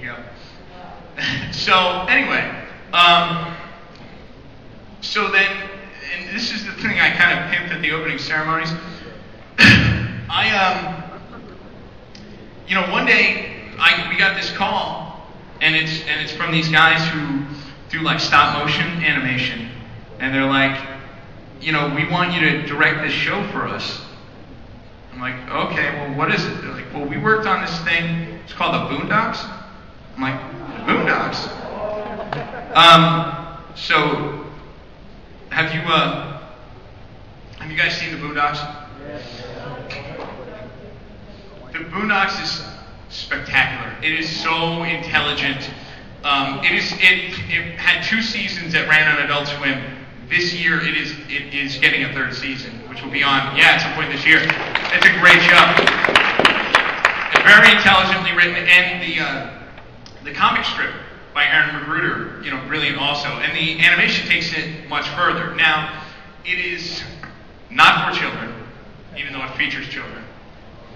go. So anyway, so then, and this is the thing I kind of pimped at the opening ceremonies. You know, one day we got this call, and it's from these guys who do like stop motion animation, and they're like, you know, we want you to direct this show for us. I'm like, okay, well, what is it? They're like, well, we worked on this thing. It's called the Boondocks. I'm like, the Boondocks? So have you guys seen the Boondocks? The Boondocks is spectacular. It is so intelligent. It had 2 seasons that ran on Adult Swim. This year it is getting a 3rd season, which will be on, at some point this year. It's a great show. Very intelligently written, and the comic strip by Aaron Magruder, you know, brilliant also. And the animation takes it much further. Now, it is not for children, even though it features children.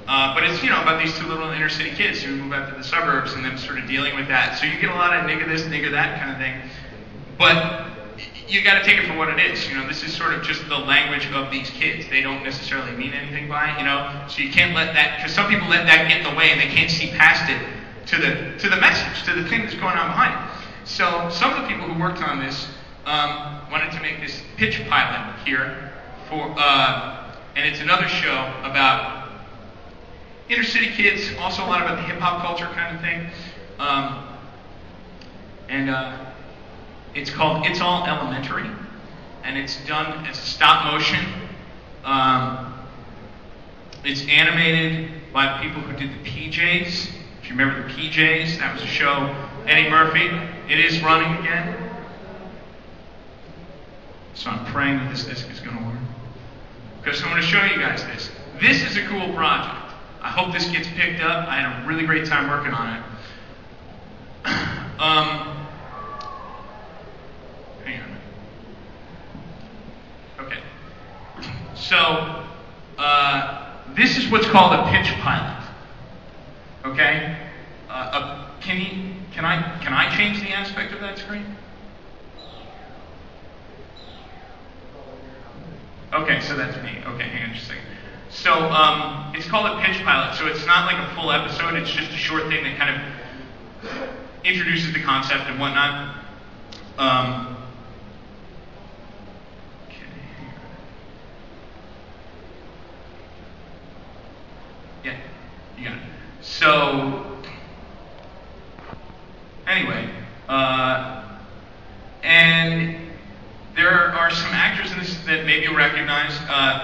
But it's, you know, about these 2 little inner city kids who move out to the suburbs and them sort of dealing with that. So you get a lot of nigga this, nigga that kind of thing. But you got to take it for what it is. You know, this is sort of just the language of these kids. They don't necessarily mean anything by it, you know. So you can't let that, because some people let that get in the way and they can't see past it to the message, to the thing that's going on behind it. So some of the people who worked on this wanted to make this pitch pilot here for, and it's another show about inner city kids, also a lot about the hip hop culture kind of thing, it's called It's All Elementary, and it's done as a stop motion. It's animated by the people who did the PJs. If you remember the PJs, that was a show. Eddie Murphy. It is running again. So I'm praying that this disc is going to work, because I'm going to show you guys this. This is a cool project. I hope this gets picked up. I had a really great time working on it. Hang on. Okay. So, this is what's called a pitch pilot. Okay? Can I change the aspect of that screen? Okay, so that's me. Okay, hang on just a second. So, it's called a pitch pilot, so it's not like a full episode, it's just a short thing that kind of introduces the concept and whatnot. Yeah, you got it. So, anyway, and there are some actors in this that maybe you'll recognize.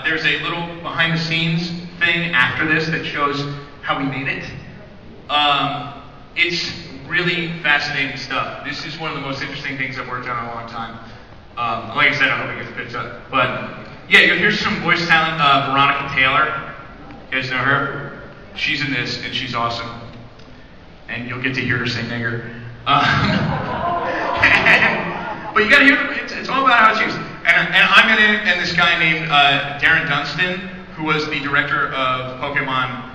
There's a little behind-the-scenes thing after this that shows how we made it. It's really fascinating stuff. This is one of the most interesting things I've worked on in a long time. Like I said, I hope it gets picked up. But yeah, here's some voice talent. Veronica Taylor. You guys know her? She's in this, and she's awesome. And you'll get to hear her say nigger. But you gotta hear it's all about how it's used. And I'm in it, and this guy named Darren Dunstan, who was the director of Pokemon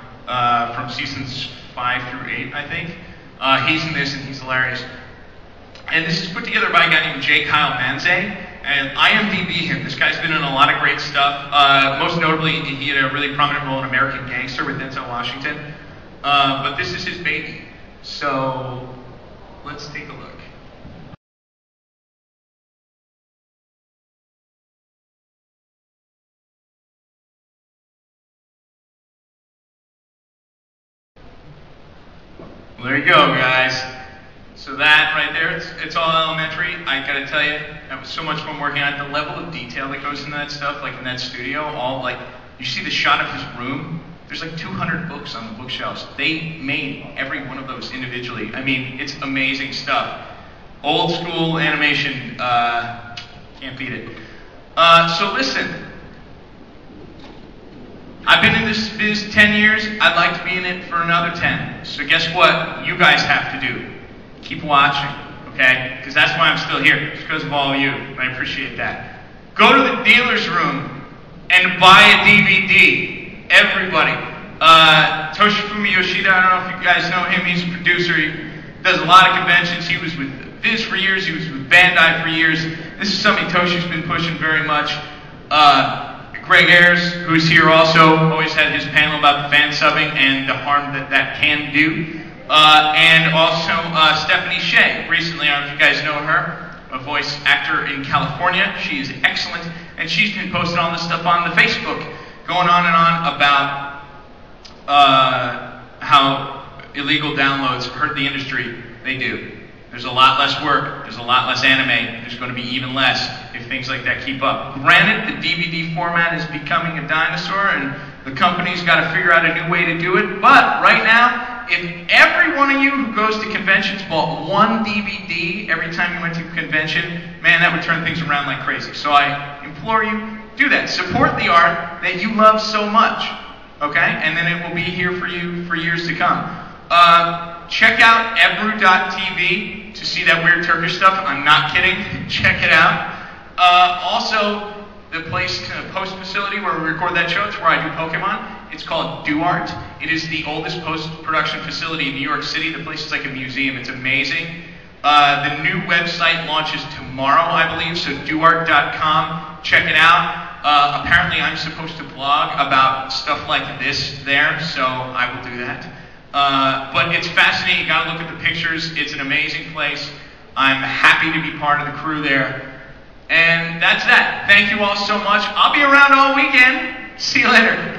from seasons 5 through 8, I think. He's in this, and he's hilarious. And this is put together by a guy named J. Kyle Manze, and IMDb him. This guy's been in a lot of great stuff. Most notably, he had a really prominent role in American Gangster with Denzel Washington. But this is his baby. So, let's take a look. Well, there you go, guys. So that right there, it's all elementary. I gotta tell you, that was so much fun working on it. The level of detail that goes into that stuff, like in that studio, all like, you see the shot of his room, there's like 200 books on the bookshelves. They made every one of those individually. I mean, it's amazing stuff. Old school animation, can't beat it. So listen, I've been in this biz 10 years. I'd like to be in it for another 10. So guess what you guys have to do? Keep watching, okay? Because that's why I'm still here. It's because of all of you. And I appreciate that. Go to the dealer's room and buy a DVD. Everybody. Toshifumi Yoshida, I don't know if you guys know him. He's a producer. does a lot of conventions. He was with Viz for years. He was with Bandai for years. This is something Toshi's been pushing very much. Greg Ayers, who's here also, always had his panel about the fan subbing and the harm that that can do. And also Stephanie Shea. Recently, I don't know if you guys know her, a voice actor in California. She is excellent, and she's been posting all this stuff on the Facebook, going on and on about how illegal downloads hurt the industry. They do. There's a lot less work. There's a lot less anime. There's going to be even less if things like that keep up. Granted, the DVD format is becoming a dinosaur, and the company's got to figure out a new way to do it. But right now, if every one of you who goes to conventions bought one DVD every time you went to a convention, man, that would turn things around like crazy. So I implore you, do that. Support the art that you love so much, okay? And then it will be here for you for years to come. Check out ebru.tv to see that weird Turkish stuff. I'm not kidding. Check it out. Also, the post facility where we record that show, it's where I do Pokemon. It's called DoArt. It is the oldest post-production facility in New York City. The place is like a museum. It's amazing. The new website launches tomorrow, I believe, so doart.com. Check it out. Apparently, I'm supposed to blog about stuff like this there, so I will do that. But it's fascinating. You got to look at the pictures. It's an amazing place. I'm happy to be part of the crew there. And that's that. Thank you all so much. I'll be around all weekend. See you later.